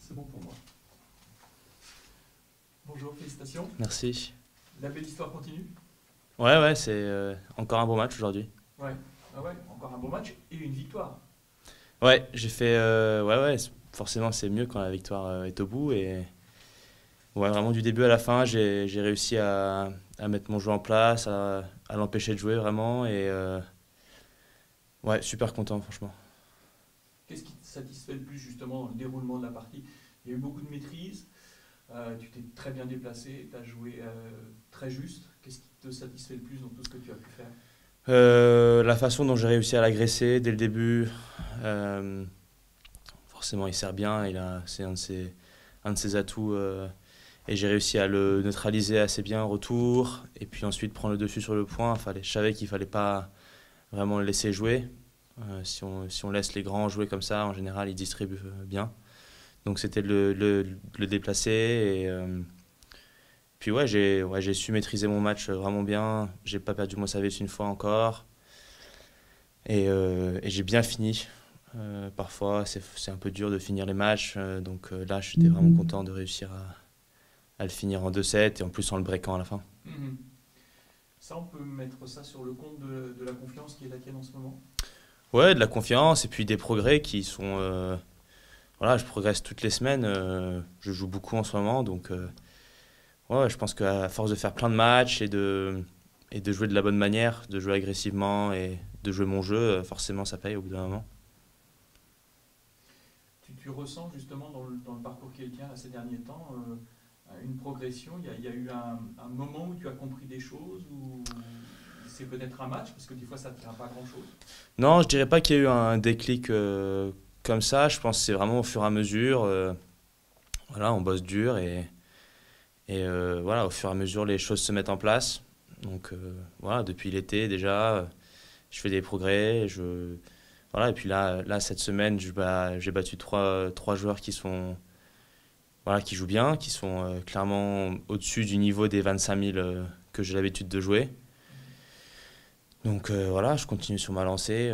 C'est bon pour moi. Bonjour, félicitations. Merci. La belle histoire continue. Ouais, c'est encore un bon match aujourd'hui. Ouais. Ah ouais, encore un bon match et une victoire. Ouais, j'ai fait. Ouais, forcément, c'est mieux quand la victoire est au bout. Et ouais, vraiment du début à la fin, j'ai réussi à mettre mon jeu en place, à l'empêcher de jouer vraiment. Et ouais, super content, franchement. Qu'est-ce qui te satisfait le plus justement dans le déroulement de la partie? Il y a eu beaucoup de maîtrise, tu t'es très bien déplacé, tu as joué très juste. Qu'est-ce qui te satisfait le plus dans tout ce que tu as pu faire? La façon dont j'ai réussi à l'agresser dès le début, euh, forcément, il sert bien. C'est un de ses atouts. Et j'ai réussi à le neutraliser assez bien en retour. Et puis ensuite prendre le dessus sur le point. Je savais qu'il fallait pas vraiment le laisser jouer. Si on laisse les grands jouer comme ça, en général, ils distribuent bien. Donc c'était le déplacer. Et puis j'ai su maîtriser mon match vraiment bien. J'ai pas perdu mon service une fois encore. Et j'ai bien fini. Parfois, c'est un peu dur de finir les matchs. Là, j'étais vraiment content de réussir à le finir en 2-7 et en plus en le breakant à la fin. Mhm. Ça, on peut mettre ça sur le compte de la confiance qui est la tienne en ce moment. Ouais, de la confiance et puis des progrès qui sont. Voilà, je progresse toutes les semaines. Je joue beaucoup en ce moment. Ouais, je pense qu'à force de faire plein de matchs et de jouer de la bonne manière, de jouer agressivement et de jouer mon jeu, forcément ça paye au bout d'un moment. Tu ressens justement dans le parcours qui est le tien là, ces derniers temps une progression. Il y a eu un moment où tu as compris des choses ou c'est peut-être un match parce que des fois ça ne tient pas à grand-chose. Non, je dirais pas qu'il y a eu un déclic comme ça. Je pense que c'est vraiment au fur et à mesure. Voilà, on bosse dur et voilà, au fur et à mesure les choses se mettent en place. Voilà, depuis l'été déjà, je fais des progrès. Voilà, et puis là cette semaine, j'ai battu trois joueurs voilà, qui jouent bien, qui sont clairement au-dessus du niveau des 25 000 que j'ai l'habitude de jouer. Voilà, je continue sur ma lancée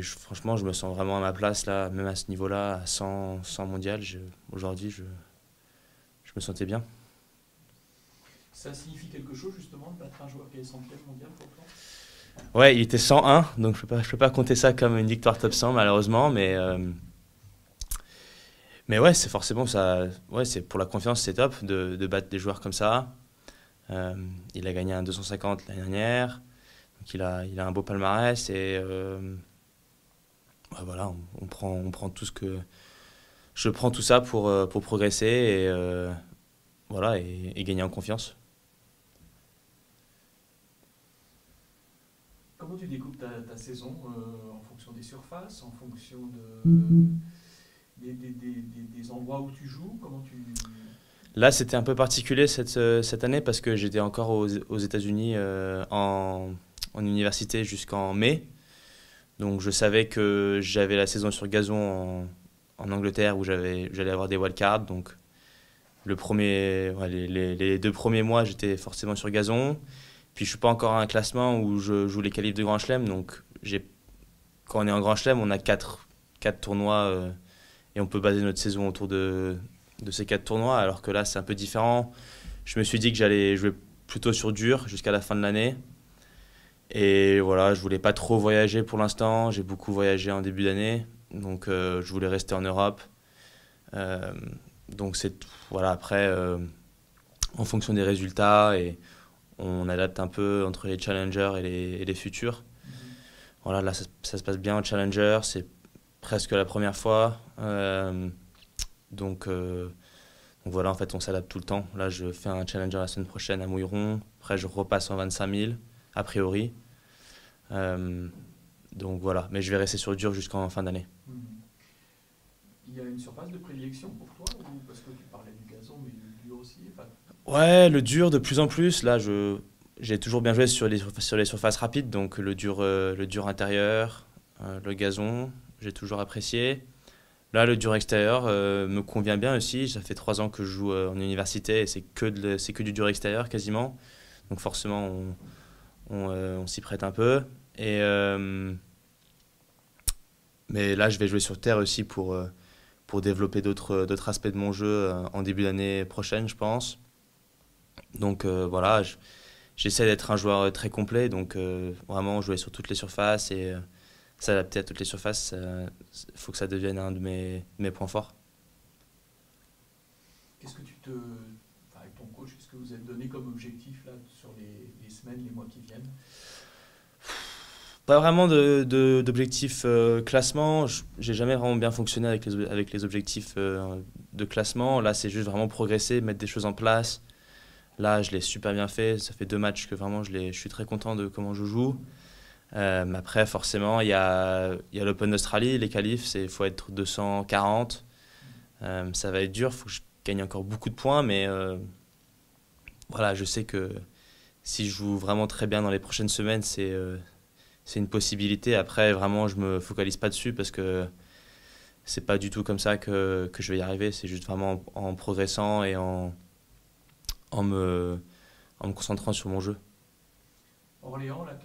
franchement, je me sens vraiment à ma place là, même à ce niveau-là, à 100 mondial. Aujourd'hui, je me sentais bien. Ça signifie quelque chose justement de battre un joueur qui est 100e mondial pour toi? Ouais, il était 101, donc je peux pas compter ça comme une victoire top 100 malheureusement, mais ouais, c'est forcément ça. Ouais, c'est pour la confiance, c'est top de battre des joueurs comme ça. Euh, il a gagné un 250 l'année dernière, donc il a un beau palmarès et ouais, voilà, on prend tout ce que je prends tout ça pour progresser et voilà et gagner en confiance. Comment tu découpes ta saison en fonction des surfaces, en fonction des endroits où tu joues? Comment tu... Là, c'était un peu particulier cette année parce que j'étais encore aux États-Unis en université jusqu'en mai. Donc je savais que j'avais la saison sur gazon en Angleterre où j'allais avoir des wildcards. Donc ouais, les 2 premiers mois, j'étais forcément sur gazon. Puis je suis pas encore à un classement où je joue les qualifs de Grand Chelem. Quand on est en Grand Chelem, on a quatre tournois et on peut baser notre saison autour de ces 4 tournois. Alors que là, c'est un peu différent. Je me suis dit que j'allais jouer plutôt sur dur jusqu'à la fin de l'année. Et voilà, je voulais pas trop voyager pour l'instant. J'ai beaucoup voyagé en début d'année. Je voulais rester en Europe. Euh, voilà, après, en fonction des résultats, et on adapte un peu entre les challengers et les futurs. Mhm. Voilà, là, ça se passe bien en challenger. C'est presque la première fois. Donc, euh, donc voilà, en fait, on s'adapte tout le temps. Là, je fais un challenger la semaine prochaine à Mouilleron. Après, je repasse en 25 000, a priori. Euh, donc voilà, mais je vais rester sur dur jusqu'en fin d'année. Mhm. Il y a une surface de prédilection pour toi ou parce que tu parlais du gazon mais du dur aussi enfin, Ouais, le dur de plus en plus. Là, j'ai toujours bien joué sur les surfaces rapides, donc le dur intérieur, le gazon, j'ai toujours apprécié. Là, le dur extérieur me convient bien aussi. Ça fait 3 ans que je joue en université et c'est que du dur extérieur quasiment. Donc forcément, on s'y prête un peu. Et, mais là, je vais jouer sur terre aussi pour pour développer d'autres aspects de mon jeu en début d'année prochaine, je pense. Donc voilà, j'essaie d'être un joueur très complet, donc vraiment jouer sur toutes les surfaces et s'adapter à toutes les surfaces. Il faut que ça devienne un de mes points forts. Qu'est-ce que avec ton coach, qu'est-ce que vous avez donné comme objectif là, sur les semaines, les mois qui viennent? Pas vraiment d'objectif classement. J'ai jamais vraiment bien fonctionné avec les objectifs de classement. Là, c'est juste vraiment progresser, mettre des choses en place. Là, je l'ai super bien fait. Ça fait 2 matchs que vraiment je suis très content de comment je joue. Mais après, forcément, il y a l'Open d'Australie, les qualifs, il faut être 240. Ça va être dur, il faut que je gagne encore beaucoup de points, mais voilà, je sais que si je joue vraiment très bien dans les prochaines semaines, c'est une possibilité. Après, vraiment, je me focalise pas dessus parce que c'est pas du tout comme ça que je vais y arriver. C'est juste vraiment en progressant et en me concentrant sur mon jeu. Orléans, là,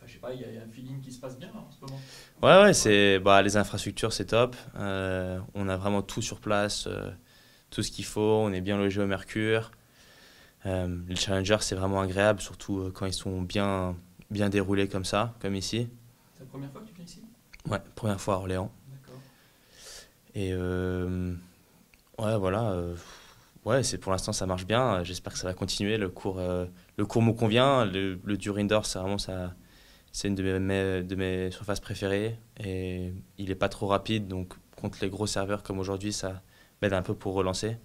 je sais pas, il y a un feeling qui se passe bien là, en ce moment. Ouais, les infrastructures, c'est top. On a vraiment tout sur place, tout ce qu'il faut. On est bien logé au Mercure. Les challengers, c'est vraiment agréable, surtout quand ils sont bien déroulés comme ça, comme ici. C'est la première fois que tu viens ici? Ouais, première fois à Orléans. D'accord. Et ouais, voilà. Ouais, pour l'instant, ça marche bien. J'espère que ça va continuer. Le cours me convient. Le dur indoor, c'est vraiment ça. C'est une de mes surfaces préférées. Et il n'est pas trop rapide. Donc, contre les gros serveurs comme aujourd'hui, ça m'aide un peu pour relancer.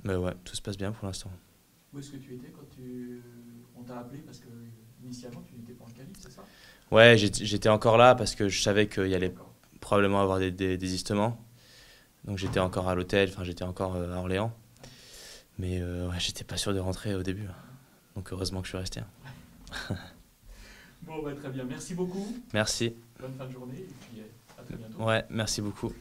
Mais ouais, tout se passe bien pour l'instant. Où est-ce que tu étais quand on t'a appelé? Parce que initialement, tu n'étais pas en qualif, c'est ça? Ouais, j'étais encore là parce que je savais qu'il y allait probablement avoir des désistements. Donc j'étais encore à l'hôtel, enfin j'étais encore à Orléans. Mais ouais, j'étais pas sûr de rentrer au début. Donc heureusement que je suis resté. Bon, très bien. Merci beaucoup. Merci. Bonne fin de journée et puis à très bientôt. Ouais, merci beaucoup.